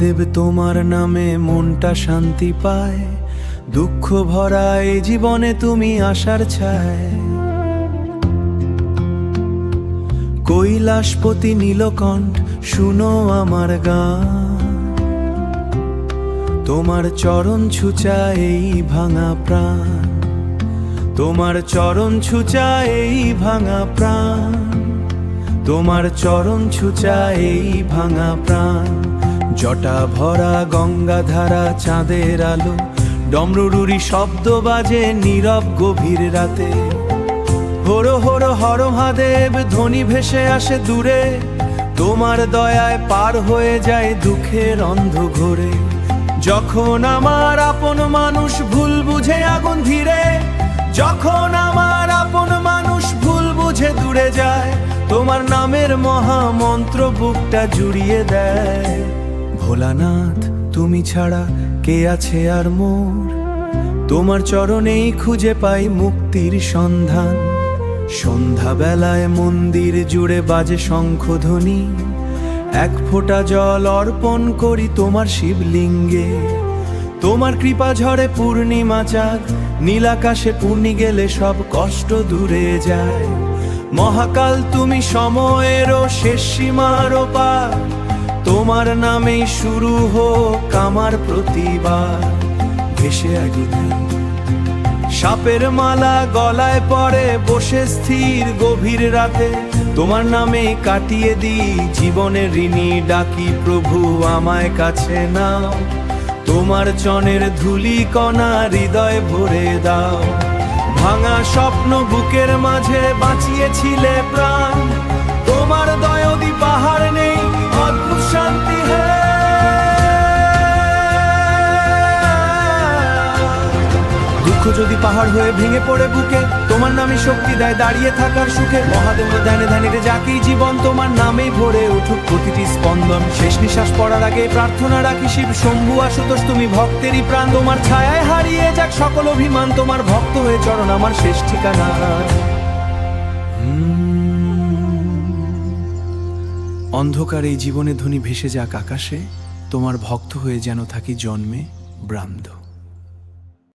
মহাদেব তোমার নামে মনটা শান্তি পায়, দুঃখ ভরা এই জীবনে তুমি আশার ছায়। কৈলাসপতি নীলকণ্ঠ শুনো আমার গান, তোমার চরণ ছুঁচা এই ভাঙা প্রাণ, তোমার চরণ ছুঁচা এই ভাঙা প্রাণ, তোমার চরণ ছুঁচা এই ভাঙা প্রাণ। জটা ভরা গঙ্গাধারা চাঁদের আলো, ডমরুরুরি শব্দ বাজে নীরব গভীর রাতে। হর হর হর মহাদেব ধ্বনি ভেসে আসে দূরে, তোমার দয়ায় পার হয়ে যায় দুঃখের অন্ধঘোরে। যখন আমার আপন মানুষ ভুল বুঝে আগুন ধীরে, যখন আমার আপন মানুষ ভুল বুঝে দূরে যায়, তোমার নামের মহামন্ত্র বুকটা জুড়িয়ে দেয়। ভোলানাথ তুমি ছাড়া কে আছে আর মোর, তোমার চরণেই খুঁজে পাই মুক্তির সন্ধান। সন্ধ্যাবেলায় মন্দির জুড়ে বাজে শঙ্খধ্বনি, এক ফোঁটা জল অর্পণ করি তোমার শিবলিঙ্গে। তোমার কৃপা ঝরে পূর্ণিমা চাঁদ, নীলাকাশে পূর্ণি গেলে সব কষ্ট দূরে যায়। মহাকাল তুমি সময়েরও শেষ সীমার পার, তোমার নামেই শুরু হোক আমার প্রতিবার। ভেসে আগুনে সাপের মালা গলায় পড়ে বসে স্থির গভীর রাতে, তোমার নামে কাটিয়ে দিই জীবনের ঋণী ডাকি প্রভু আমায় কাছে নাও। তোমার চনের ধুলি কণা হৃদয় ভরে দাও, ভাঙা স্বপ্ন বুকের মাঝে বাঁচিয়েছিলে প্রাণ। তোমার দয়াদি পাহাড় নেই অদ্ভুত শান্তি হে। দুঃখ যদি পাহাড় হয়ে ভেঙে পড়ে বুকে, তোমার নামে শক্তি দেয় দাঁড়িয়ে থাকার সুখে। মহাদেব ধ্যানে ধ্যানে যাকেই জীবন তোমার নামেই ভরে উঠুক প্রতিটি স্পন্দন। শেষ নিঃশ্বাস পড়ার আগে প্রার্থনা রাখি শিব শম্ভু আশুতোষ তুমি ভক্তেরই প্রাণ। তোমার ছায়ায় হারিয়ে যাক সকল অভিমান, তোমার ভক্ত হয়ে চরণ আমার শেষ ঠিকানা। অন্ধকার এই জীবনে ধ্বনি ভেসে যাক আকাশে, তোমার ভক্ত হয়ে যেন থাকি জন্মে ব্রাহ্মণ।